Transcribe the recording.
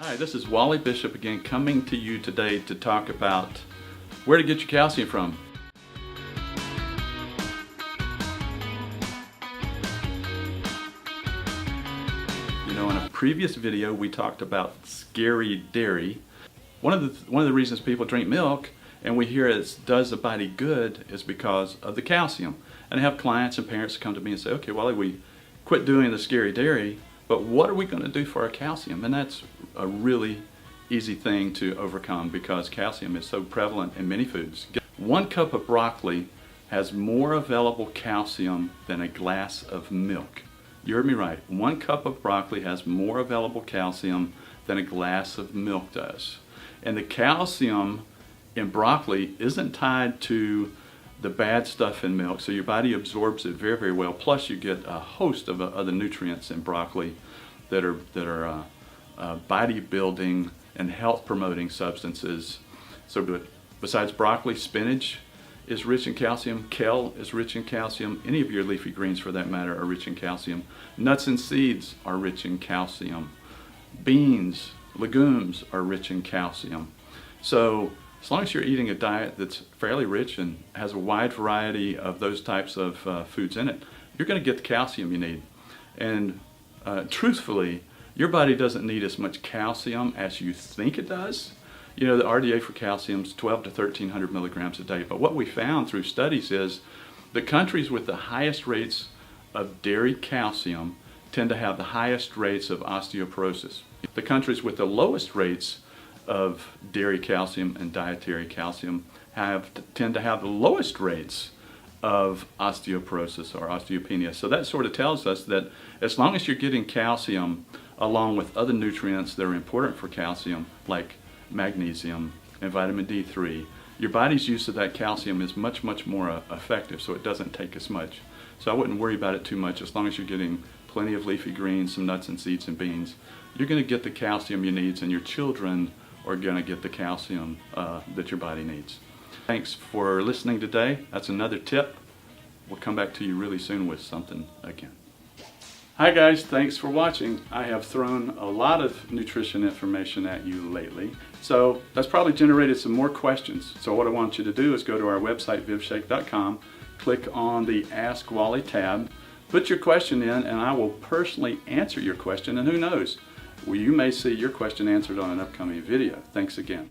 Hi, this is Wally Bishop again, coming to you today to talk about where to get your calcium from. You know, in a previous video we talked about scary dairy. One of the reasons people drink milk and we hear it does the body good is because of the calcium. And I have clients and parents come to me and say, okay, Wally, we quit doing the scary dairy, but what are we going to do for our calcium? And that's a really easy thing to overcome because calcium is so prevalent in many foods. 1 cup of broccoli has more available calcium than a glass of milk. You heard me right. 1 cup of broccoli has more available calcium than a glass of milk does. And the calcium in broccoli isn't tied to the bad stuff in milk, so your body absorbs it very, very well. Plus you get a host of other nutrients in broccoli that are body building and health promoting substances. So besides broccoli, spinach is rich in calcium, kale is rich in calcium, any of your leafy greens for that matter are rich in calcium. Nuts and seeds are rich in calcium. Beans, legumes are rich in calcium. So as long as you're eating a diet that's fairly rich and has a wide variety of those types of foods in it, you're going to get the calcium you need. And truthfully, your body doesn't need as much calcium as you think it does. You know, the RDA for calcium is 12 to 1300 milligrams a day. But what we found through studies is the countries with the highest rates of dairy calcium tend to have the highest rates of osteoporosis. The countries with the lowest rates of dairy calcium and dietary calcium tend to have the lowest rates of osteoporosis or osteopenia. So that sort of tells us that as long as you're getting calcium along with other nutrients that are important for calcium, like magnesium and vitamin D3, your body's use of that calcium is much, much more effective, so it doesn't take as much. So I wouldn't worry about it too much. As long as you're getting plenty of leafy greens, some nuts and seeds and beans, you're going to get the calcium you need, and your children are going to get the calcium that your body needs. Thanks for listening today. That's another tip. We'll come back to you really soon with something again. Hi guys, thanks for watching. I have thrown a lot of nutrition information at you lately, so that's probably generated some more questions. So what I want you to do is go to our website, vivshake.com, click on the Ask Wally tab, put your question in, and I will personally answer your question, and who knows, well, you may see your question answered on an upcoming video. Thanks again.